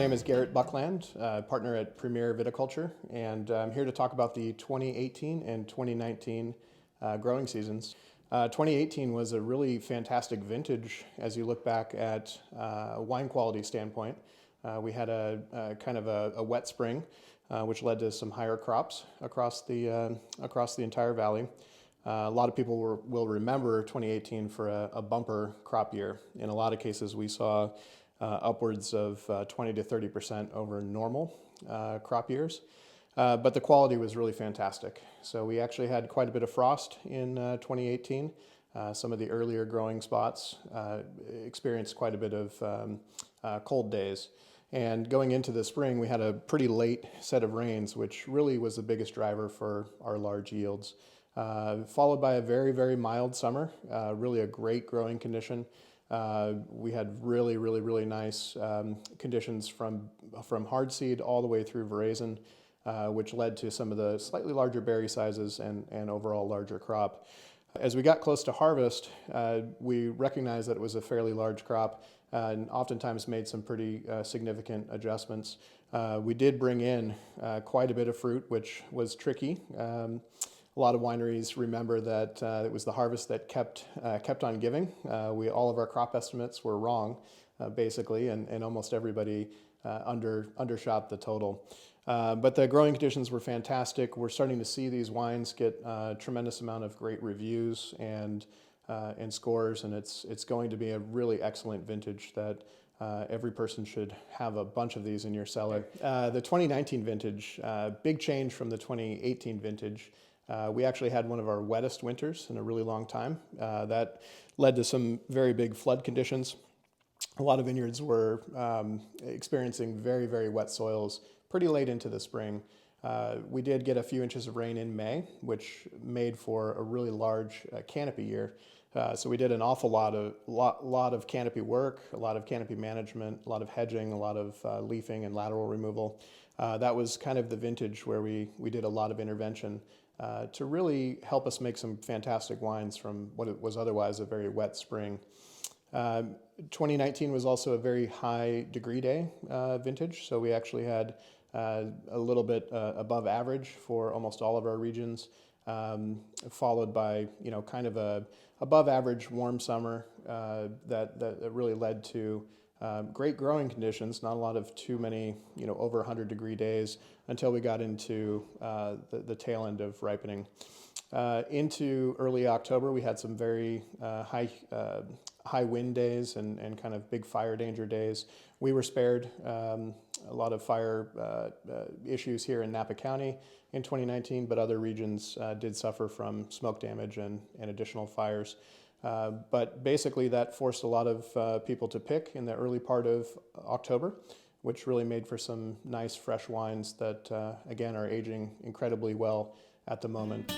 name is Garrett Buckland, partner at Premier Viticulture, and I'm here to talk about the 2018 and 2019 growing seasons. 2018 was a really fantastic vintage as you look back at a wine quality standpoint. We had a kind of a wet spring, which led to some higher crops across the entire valley. A lot of people will remember 2018 for a bumper crop year. In a lot of cases, we saw upwards of 20 to 30% over normal crop years. But the quality was really fantastic. So we actually had quite a bit of frost in 2018. Some of the earlier growing spots experienced quite a bit of cold days. And going into the spring, we had a pretty late set of rains, which really was the biggest driver for our large yields. Followed by a very, very mild summer, really a great growing condition. We had really nice conditions from hard seed all the way through veraison, which led to some of the slightly larger berry sizes and overall larger crop. As we got close to harvest, we recognized that it was a fairly large crop and oftentimes made some pretty significant adjustments. We did bring in quite a bit of fruit, which was tricky. A lot of wineries remember that it was the harvest that kept on giving. All of our crop estimates were wrong, basically, and almost everybody undershot the total. But the growing conditions were fantastic. We're starting to see these wines get a tremendous amount of great reviews and scores, and it's going to be a really excellent vintage that every person should have a bunch of these in your cellar. The 2019 vintage, big change from the 2018 vintage. We actually had one of our wettest winters in a really long time. That led to some very big flood conditions. A lot of vineyards were experiencing very wet soils pretty late into the spring. We did get a few inches of rain in May, which made for a really large canopy year. So we did an awful lot of canopy work, a lot of canopy management, a lot of hedging, a lot of leafing and lateral removal. That was kind of the vintage where we did a lot of intervention to really help us make some fantastic wines from what was otherwise a very wet spring. 2019 was also a very high degree day vintage, so we actually had a little bit above average for almost all of our regions, followed by kind of a above average warm summer that really led to great growing conditions, not a lot of too many over 100-degree days until we got into the tail end of ripening. Into early October, we had some very high wind days and kind of big fire danger days. We were spared a lot of fire issues here in Napa County in 2019, but other regions did suffer from smoke damage and additional fires. But basically that forced a lot of people to pick in the early part of October, which really made for some nice fresh wines that again are aging incredibly well at the moment.